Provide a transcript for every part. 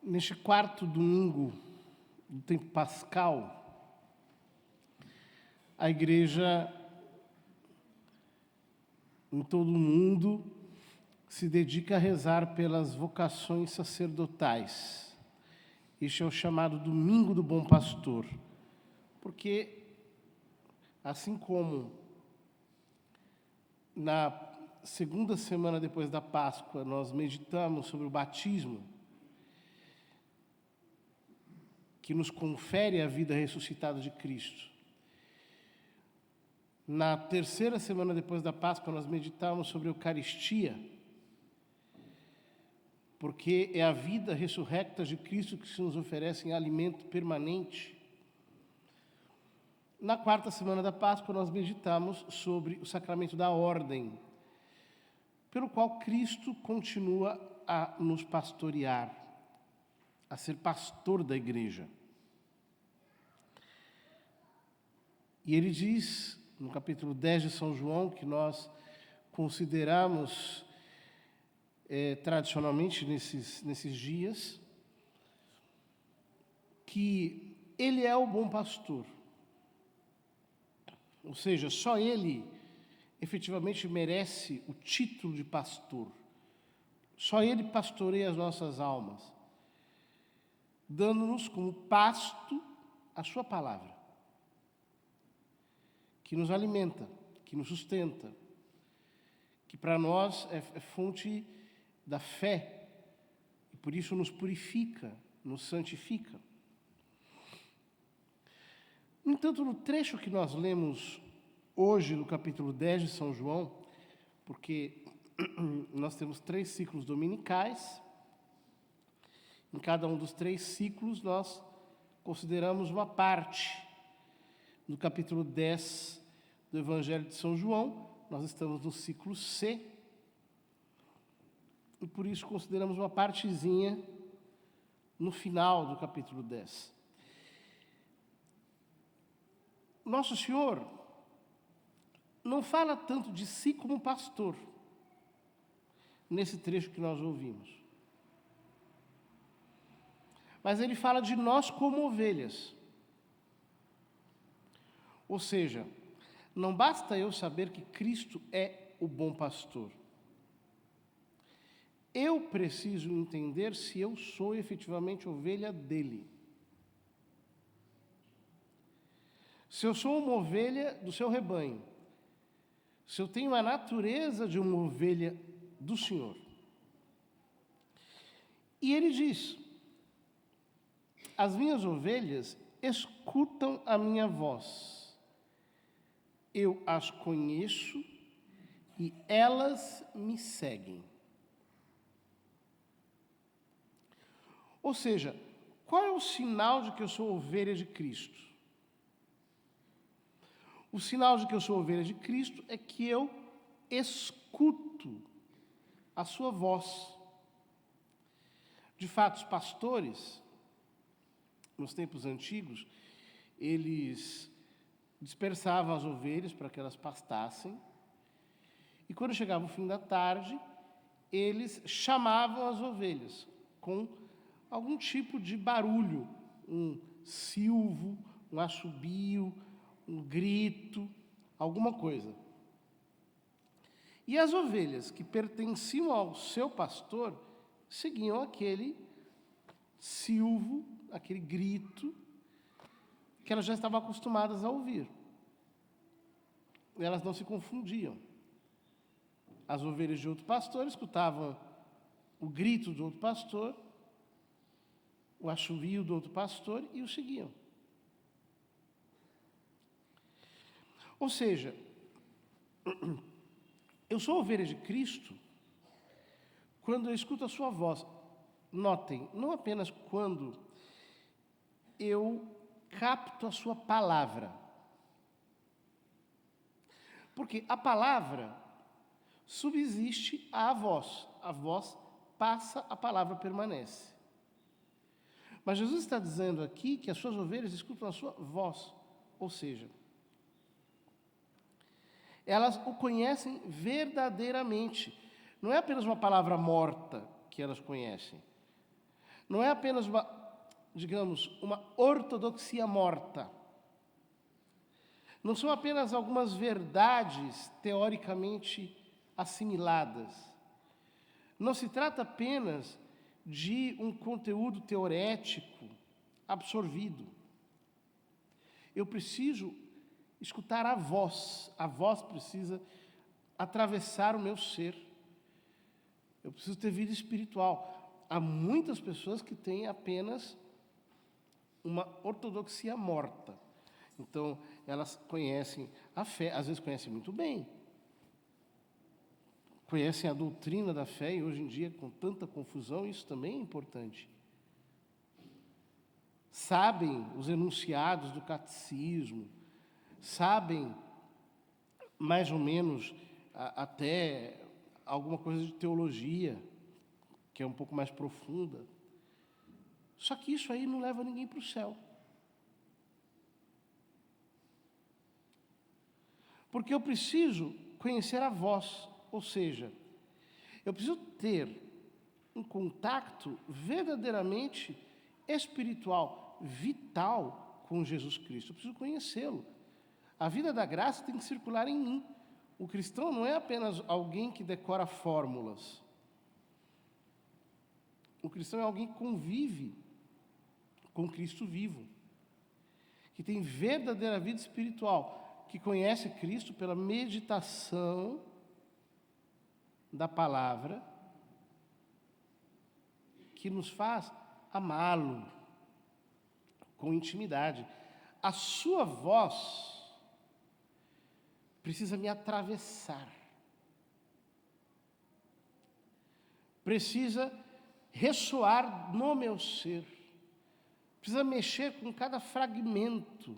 Neste quarto domingo do tempo pascal, a igreja em todo o mundo se dedica a rezar pelas vocações sacerdotais. Este é o chamado Domingo do Bom Pastor, porque, assim como na segunda semana depois da Páscoa nós meditamos sobre o batismo, que nos confere a vida ressuscitada de Cristo. Na terceira semana depois da Páscoa, nós meditamos sobre a Eucaristia, porque é a vida ressurrecta de Cristo que se nos oferece em alimento permanente. Na quarta semana da Páscoa, nós meditamos sobre o sacramento da ordem, pelo qual Cristo continua a nos pastorear, a ser pastor da igreja. E ele diz, no capítulo 10 de São João, que nós consideramos tradicionalmente nesses dias, que ele é o bom pastor. Ou seja, só ele efetivamente merece o título de pastor. Só ele pastoreia as nossas almas, dando-nos como pasto a sua palavra, que nos alimenta, que nos sustenta, que para nós é fonte da fé, e por isso nos purifica, nos santifica. No entanto, no trecho que nós lemos hoje, no capítulo 10 de São João, porque nós temos 3 ciclos dominicais, em cada um dos 3 ciclos nós consideramos uma parte. No capítulo 10 do Evangelho de São João, nós estamos no ciclo C, e por isso consideramos uma partezinha no final do capítulo 10. Nosso Senhor não fala tanto de si como pastor, nesse trecho que nós ouvimos. Mas ele fala de nós como ovelhas. Ou seja, não basta eu saber que Cristo é o bom pastor. Eu preciso entender se eu sou efetivamente ovelha dele. Se eu sou uma ovelha do seu rebanho, se eu tenho a natureza de uma ovelha do Senhor. E ele diz: as minhas ovelhas escutam a minha voz. Eu as conheço e elas me seguem. Ou seja, qual é o sinal de que eu sou ovelha de Cristo? O sinal de que eu sou ovelha de Cristo é que eu escuto a sua voz. De fato, os pastores, nos tempos antigos, eles dispersavam as ovelhas para que elas pastassem, e quando chegava o fim da tarde, eles chamavam as ovelhas com algum tipo de barulho, um silvo, um assobio, um grito, alguma coisa. E as ovelhas que pertenciam ao seu pastor seguiam aquele silvo, aquele grito, que elas já estavam acostumadas a ouvir. Elas não se confundiam. As ovelhas de outro pastor escutavam o grito do outro pastor, o assovio do outro pastor e o seguiam. Ou seja, eu sou ovelha de Cristo quando eu escuto a sua voz. Notem, não apenas quando eu capto a sua palavra. Porque a palavra subsiste à voz. A voz passa, a palavra permanece. Mas Jesus está dizendo aqui que as suas ovelhas escutam a sua voz. Ou seja, elas o conhecem verdadeiramente. Não é apenas uma palavra morta que elas conhecem. não é apenas uma ortodoxia morta. Não são apenas algumas verdades teoricamente assimiladas. Não se trata apenas de um conteúdo teorético absorvido. Eu preciso escutar a voz precisa atravessar o meu ser. Eu preciso ter vida espiritual. Há muitas pessoas que têm apenas uma ortodoxia morta. Então, elas conhecem a fé, às vezes conhecem muito bem. Conhecem a doutrina da fé, e hoje em dia, com tanta confusão, isso também é importante. Sabem os enunciados do catecismo, sabem mais ou menos até alguma coisa de teologia, que é um pouco mais profunda. Só que isso aí não leva ninguém para o céu. Porque eu preciso conhecer a voz, ou seja, eu preciso ter um contato verdadeiramente espiritual, vital com Jesus Cristo. Eu preciso conhecê-lo. A vida da graça tem que circular em mim. O cristão não é apenas alguém que decora fórmulas. O cristão é alguém que convive com Cristo vivo, que tem verdadeira vida espiritual, que conhece Cristo pela meditação da palavra, que nos faz amá-lo com intimidade. A sua voz precisa me atravessar, precisa ressoar no meu ser, precisa mexer com cada fragmento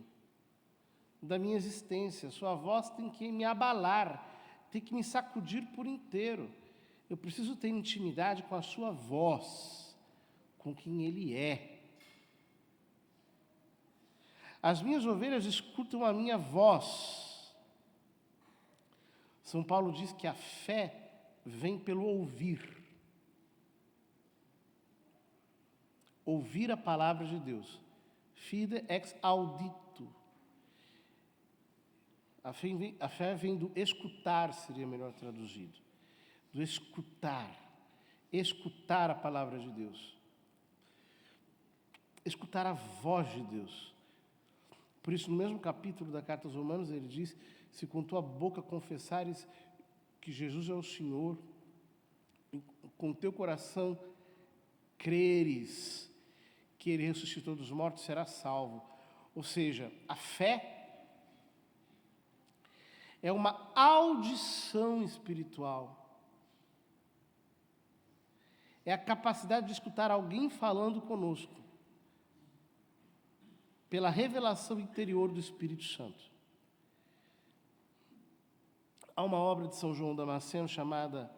da minha existência. Sua voz tem que me abalar, tem que me sacudir por inteiro. Eu preciso ter intimidade com a sua voz, com quem Ele é. As minhas ovelhas escutam a minha voz. São Paulo diz que a fé vem pelo ouvir. Ouvir a palavra de Deus. Fide ex audito. A fé vem do escutar, seria melhor traduzido. Do escutar. Escutar a palavra de Deus. Escutar a voz de Deus. Por isso, no mesmo capítulo da Carta aos Romanos, ele diz: se com tua boca confessares que Jesus é o Senhor, e com teu coração creres que Ele ressuscitou dos mortos, serás salvo. Ou seja, a fé é uma audição espiritual. É a capacidade de escutar alguém falando conosco, pela revelação interior do Espírito Santo. Há uma obra de São João Damasceno chamada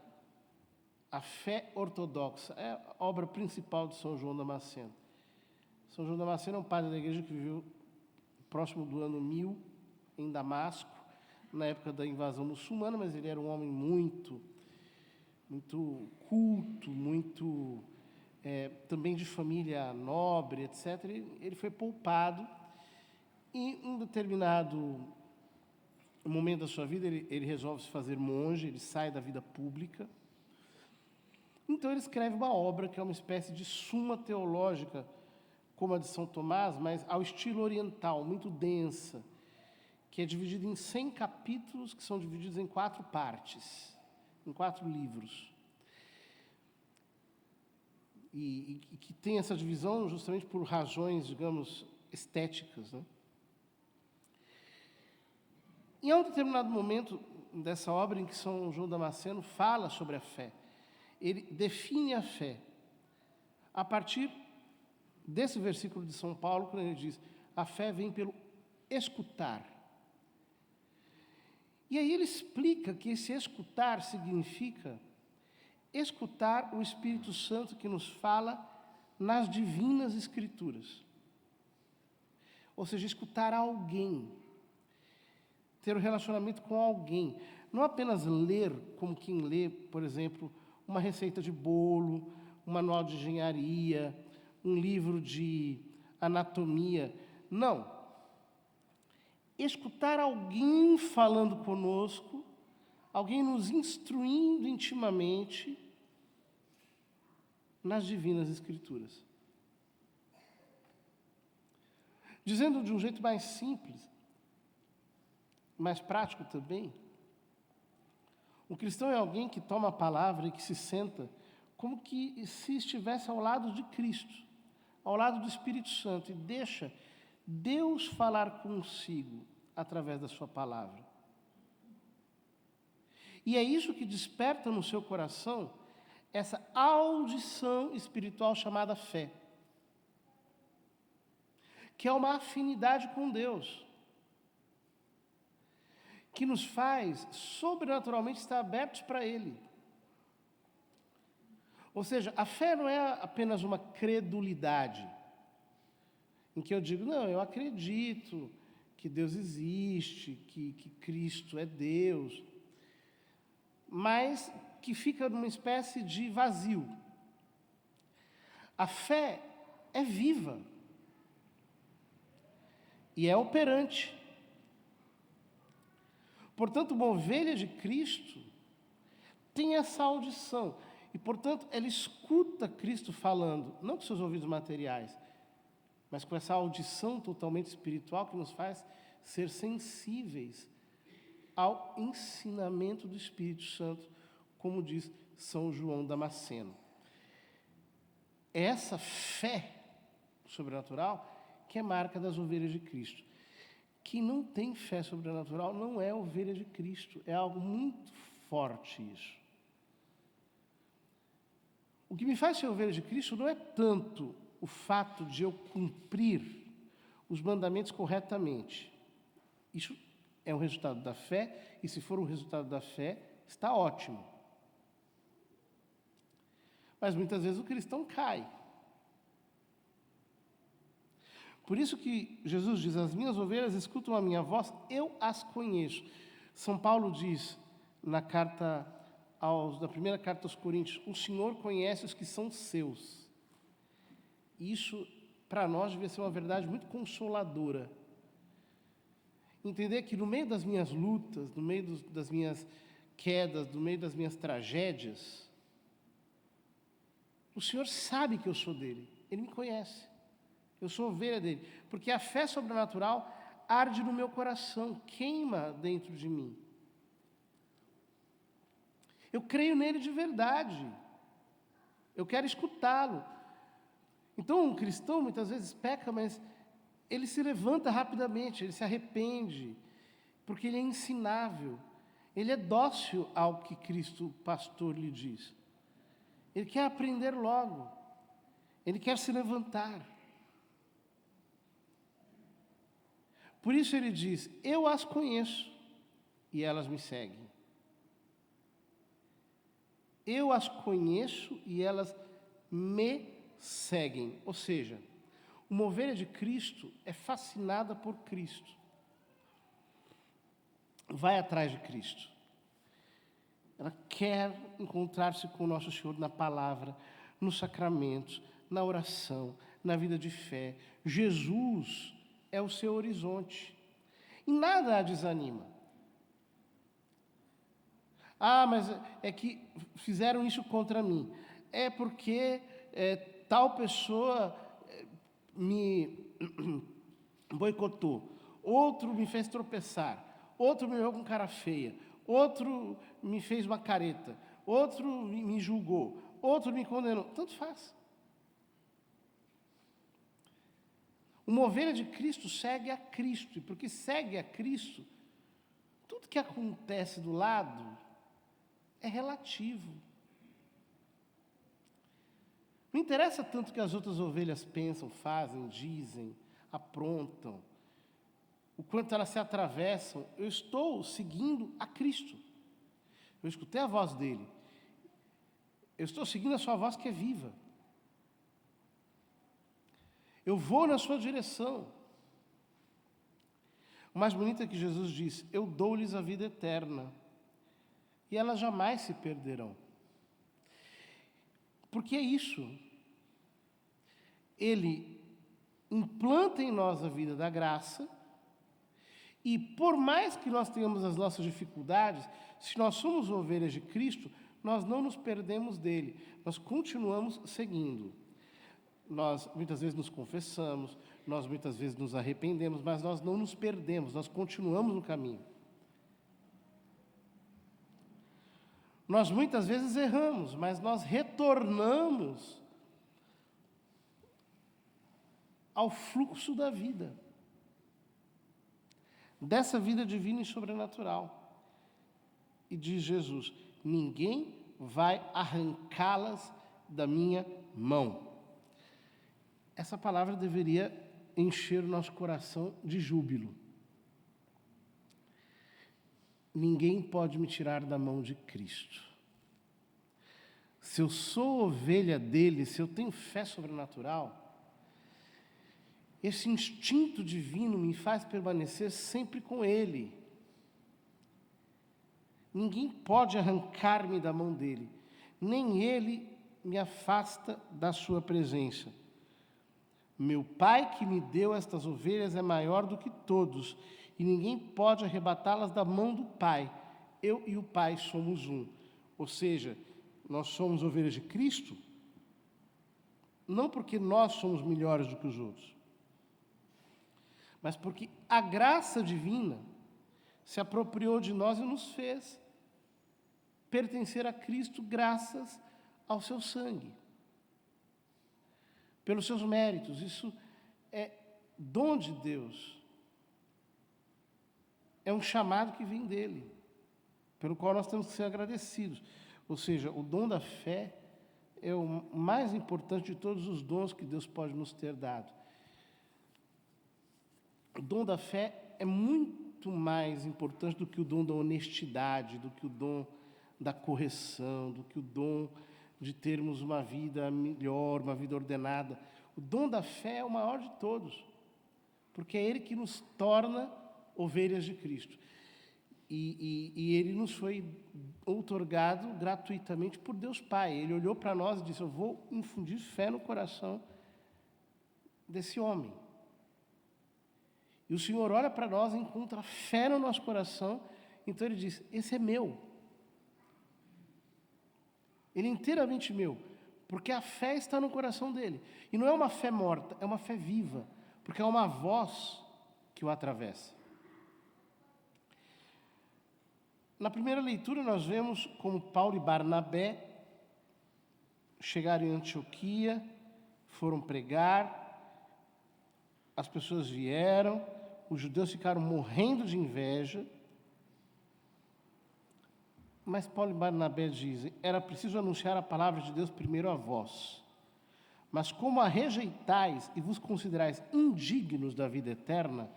A Fé Ortodoxa. É a obra principal de São João Damasceno. São João Damasceno é um padre da igreja que viveu próximo do ano 1000 em Damasco, na época da invasão muçulmana, mas ele era um homem muito culto, também de família nobre, etc. Ele foi poupado e, em um determinado momento da sua vida, ele resolve se fazer monge, ele sai da vida pública. Então ele escreve uma obra que é uma espécie de suma teológica, como a de São Tomás, mas ao estilo oriental, muito densa, que é dividida em 100 capítulos, que são divididos em 4 partes, em 4 livros. E que tem essa divisão justamente por razões, digamos, estéticas, né? E há um determinado momento dessa obra em que São João Damasceno fala sobre a fé. Ele define a fé a partir desse versículo de São Paulo, quando ele diz: a fé vem pelo escutar. E aí ele explica que esse escutar significa escutar o Espírito Santo que nos fala nas divinas Escrituras. Ou seja, escutar alguém, ter um relacionamento com alguém. Não apenas ler como quem lê, por exemplo, uma receita de bolo, um manual de engenharia, um livro de anatomia. Não. Escutar alguém falando conosco, alguém nos instruindo intimamente nas divinas Escrituras. Dizendo de um jeito mais simples, mais prático também, o cristão é alguém que toma a palavra e que se senta como que se estivesse ao lado de Cristo, ao lado do Espírito Santo, e deixa Deus falar consigo através da sua palavra. E é isso que desperta no seu coração essa audição espiritual chamada fé, que é uma afinidade com Deus, que nos faz sobrenaturalmente estar abertos para Ele. Ou seja, a fé não é apenas uma credulidade, em que eu digo, não, eu acredito que Deus existe, que Cristo é Deus, mas que fica numa espécie de vazio. A fé é viva e é operante. Portanto, uma ovelha de Cristo tem essa audição e, portanto, ela escuta Cristo falando, não com seus ouvidos materiais, mas com essa audição totalmente espiritual que nos faz ser sensíveis ao ensinamento do Espírito Santo, como diz São João Damasceno. É essa fé sobrenatural que é marca das ovelhas de Cristo. Quem não tem fé sobrenatural não é ovelha de Cristo, é algo muito forte isso. O que me faz ser ovelha de Cristo não é tanto o fato de eu cumprir os mandamentos corretamente. Isso é um resultado da fé, e se for um resultado da fé, está ótimo. Mas muitas vezes o cristão cai. Por isso que Jesus diz, as minhas ovelhas escutam a minha voz, eu as conheço. São Paulo diz na primeira carta aos Coríntios, o Senhor conhece os que são seus. Isso, para nós, devia ser uma verdade muito consoladora. Entender que no meio das minhas lutas, no meio das minhas quedas, no meio das minhas tragédias, o Senhor sabe que eu sou dele, Ele me conhece. Eu sou ovelha dele, porque a fé sobrenatural arde no meu coração, queima dentro de mim. Eu creio nele de verdade. Eu quero escutá-lo. Então, um cristão muitas vezes peca, mas ele se levanta rapidamente, ele se arrepende, porque ele é ensinável. Ele é dócil ao que Cristo, pastor, lhe diz. Ele quer aprender logo. Ele quer se levantar. Por isso ele diz, eu as conheço e elas me seguem. Eu as conheço e elas me seguem. Ou seja, uma ovelha de Cristo é fascinada por Cristo. Vai atrás de Cristo. Ela quer encontrar-se com o nosso Senhor na palavra, nos sacramentos, na oração, na vida de fé. Jesus é o seu horizonte. E nada a desanima. Ah, mas é que fizeram isso contra mim. É porque tal pessoa me boicotou. Outro me fez tropeçar. Outro me olhou com cara feia. Outro me fez uma careta. Outro me julgou. Outro me condenou. Tanto faz. Uma ovelha de Cristo segue a Cristo, e porque segue a Cristo, tudo que acontece do lado é relativo. Não interessa tanto que as outras ovelhas pensam, fazem, dizem, aprontam, o quanto elas se atravessam. Eu estou seguindo a Cristo. Eu escutei a voz dele. Eu estou seguindo a sua voz que é viva. Eu vou na sua direção. O mais bonito é que Jesus diz, eu dou-lhes a vida eterna, e elas jamais se perderão. Porque é isso. Ele implanta em nós a vida da graça, e por mais que nós tenhamos as nossas dificuldades, se nós somos ovelhas de Cristo, nós não nos perdemos dele, nós continuamos seguindo. Nós muitas vezes nos confessamos, nós muitas vezes nos arrependemos, mas nós não nos perdemos, nós continuamos no caminho. Nós muitas vezes erramos, mas nós retornamos ao fluxo da vida, dessa vida divina e sobrenatural. E diz Jesus: ninguém vai arrancá-las da minha mão. Essa palavra deveria encher o nosso coração de júbilo. Ninguém pode me tirar da mão de Cristo. Se eu sou ovelha dele, se eu tenho fé sobrenatural, esse instinto divino me faz permanecer sempre com ele. Ninguém pode arrancar-me da mão dele, nem ele me afasta da sua presença. Meu Pai que me deu estas ovelhas é maior do que todos, e ninguém pode arrebatá-las da mão do Pai. Eu e o Pai somos um. Ou seja, nós somos ovelhas de Cristo, não porque nós somos melhores do que os outros, mas porque a graça divina se apropriou de nós e nos fez pertencer a Cristo graças ao seu sangue, pelos seus méritos. Isso é dom de Deus, é um chamado que vem dele, pelo qual nós temos que ser agradecidos. Ou seja, o dom da fé é o mais importante de todos os dons que Deus pode nos ter dado. O dom da fé é muito mais importante do que o dom da honestidade, do que o dom da correção, do que o dom de termos uma vida melhor, uma vida ordenada. O dom da fé é o maior de todos, porque é ele que nos torna ovelhas de Cristo. E ele nos foi outorgado gratuitamente por Deus Pai. Ele olhou para nós e disse: eu vou infundir fé no coração desse homem. E o Senhor olha para nós e encontra fé no nosso coração, então ele diz: esse é meu. Ele é inteiramente meu, porque a fé está no coração dele. E não é uma fé morta, é uma fé viva, porque é uma voz que o atravessa. Na primeira leitura nós vemos como Paulo e Barnabé chegaram em Antioquia, foram pregar, as pessoas vieram, os judeus ficaram morrendo de inveja, mas Paulo e Barnabé dizem: era preciso anunciar a palavra de Deus primeiro a vós. Mas como a rejeitais e vos considerais indignos da vida eterna,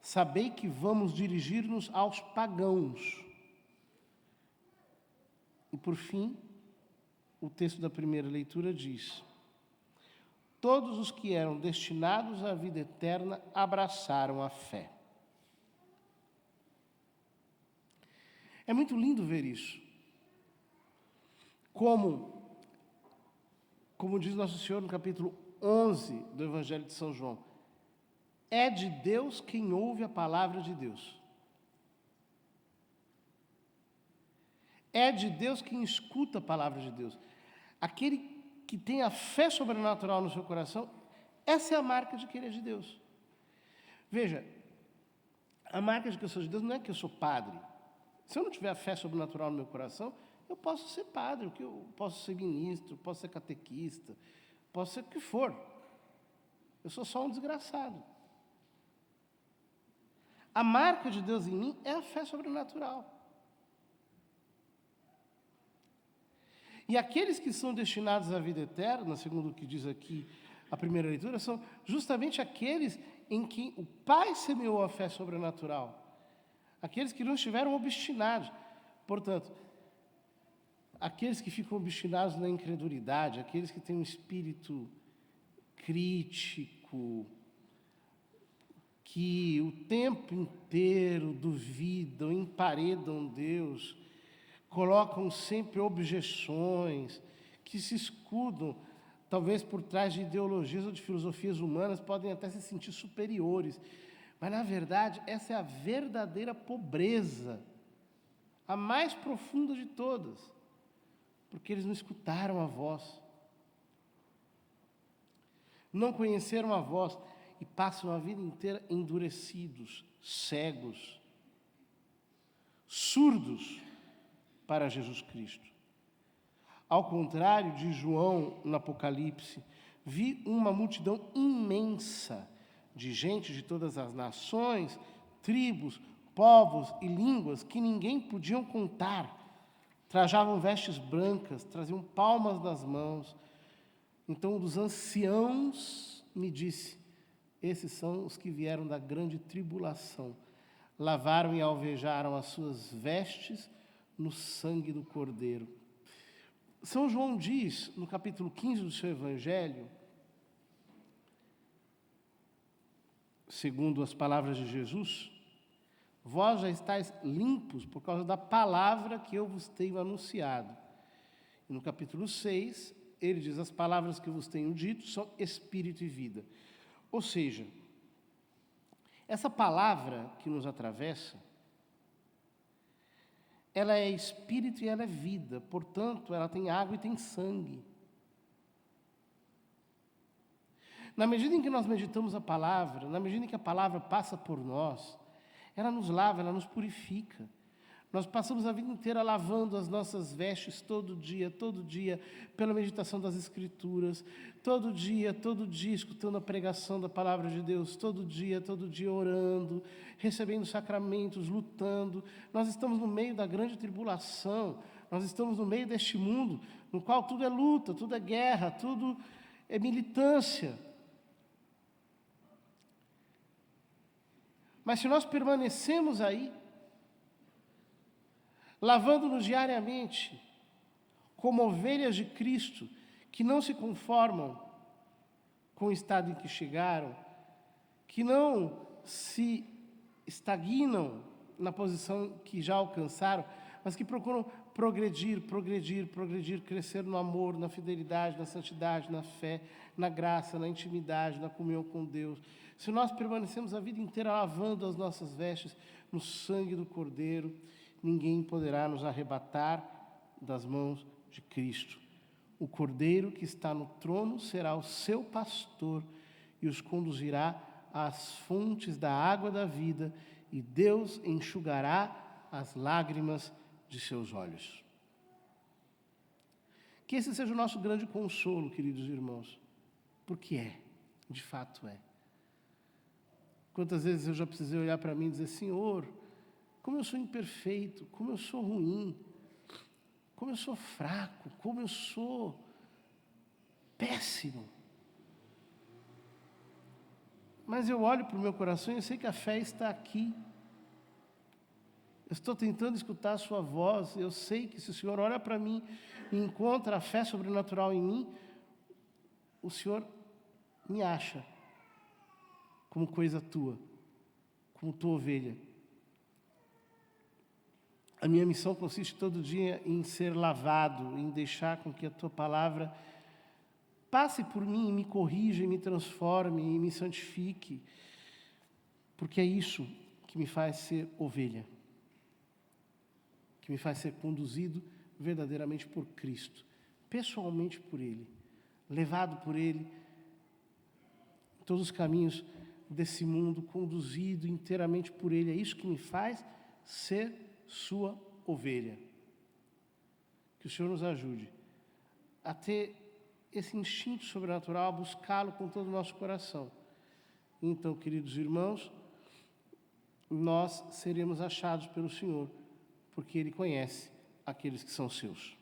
sabei que vamos dirigir-nos aos pagãos. E por fim, o texto da primeira leitura diz: todos os que eram destinados à vida eterna abraçaram a fé. É muito lindo ver isso. Como diz Nosso Senhor no capítulo 11 do Evangelho de São João, é de Deus quem ouve a palavra de Deus. É de Deus quem escuta a palavra de Deus. Aquele que tem a fé sobrenatural no seu coração, essa é a marca de que ele é de Deus. Veja, a marca de que eu sou de Deus não é que eu sou padre. Se eu não tiver a fé sobrenatural no meu coração, eu posso ser padre, eu posso ser ministro, posso ser catequista, posso ser o que for. Eu sou só um desgraçado. A marca de Deus em mim é a fé sobrenatural. E aqueles que são destinados à vida eterna, segundo o que diz aqui a primeira leitura, são justamente aqueles em que o Pai semeou a fé sobrenatural. Aqueles que não estiveram obstinados. Portanto, aqueles que ficam obstinados na incredulidade, aqueles que têm um espírito crítico, que o tempo inteiro duvidam, emparedam Deus, colocam sempre objeções, que se escudam talvez por trás de ideologias ou de filosofias humanas, podem até se sentir superiores. Mas, na verdade, essa é a verdadeira pobreza, a mais profunda de todas, porque eles não escutaram a voz, não conheceram a voz e passam a vida inteira endurecidos, cegos, surdos para Jesus Cristo. Ao contrário de João no Apocalipse, vi uma multidão imensa de gente de todas as nações, tribos, povos e línguas que ninguém podiam contar. Trajavam vestes brancas, traziam palmas nas mãos. Então um dos anciãos me disse: esses são os que vieram da grande tribulação. Lavaram e alvejaram as suas vestes no sangue do Cordeiro. São João diz, no capítulo 15 do seu Evangelho, segundo as palavras de Jesus, vós já estáis limpos por causa da palavra que eu vos tenho anunciado. E no capítulo 6, ele diz, as palavras que eu vos tenho dito são espírito e vida. Ou seja, essa palavra que nos atravessa, ela é espírito e ela é vida, portanto, ela tem água e tem sangue. Na medida em que nós meditamos a palavra, na medida em que a palavra passa por nós, ela nos lava, ela nos purifica. Nós passamos a vida inteira lavando as nossas vestes todo dia, pela meditação das Escrituras, todo dia, escutando a pregação da palavra de Deus, todo dia, orando, recebendo sacramentos, lutando. Nós estamos no meio da grande tribulação, nós estamos no meio deste mundo, no qual tudo é luta, tudo é guerra, tudo é militância. Mas se nós permanecemos aí, lavando-nos diariamente, como ovelhas de Cristo, que não se conformam com o estado em que chegaram, que não se estagnam na posição que já alcançaram, mas que procuram progredir, crescer no amor, na fidelidade, na santidade, na fé, na graça, na intimidade, na comunhão com Deus. Se nós permanecemos a vida inteira lavando as nossas vestes no sangue do Cordeiro, ninguém poderá nos arrebatar das mãos de Cristo. O Cordeiro que está no trono será o seu pastor e os conduzirá às fontes da água da vida, e Deus enxugará as lágrimas de seus olhos. Que esse seja o nosso grande consolo, queridos irmãos, porque de fato é. Quantas vezes eu já precisei olhar para mim e dizer, Senhor, como eu sou imperfeito, como eu sou ruim, como eu sou fraco, como eu sou péssimo. Mas eu olho para o meu coração e eu sei que a fé está aqui. Eu estou tentando escutar a sua voz, eu sei que se o Senhor olha para mim e encontra a fé sobrenatural em mim, o Senhor me acha como coisa tua, como tua ovelha. A minha missão consiste todo dia em ser lavado, em deixar com que a tua palavra passe por mim e me corrija, e me transforme, e me santifique, porque é isso que me faz ser ovelha, que me faz ser conduzido verdadeiramente por Cristo, pessoalmente por Ele, levado por Ele, em todos os caminhos desse mundo, conduzido inteiramente por Ele. É isso que me faz ser sua ovelha. Que o Senhor nos ajude a ter esse instinto sobrenatural, a buscá-lo com todo o nosso coração. Então, queridos irmãos, nós seremos achados pelo Senhor, porque Ele conhece aqueles que são seus.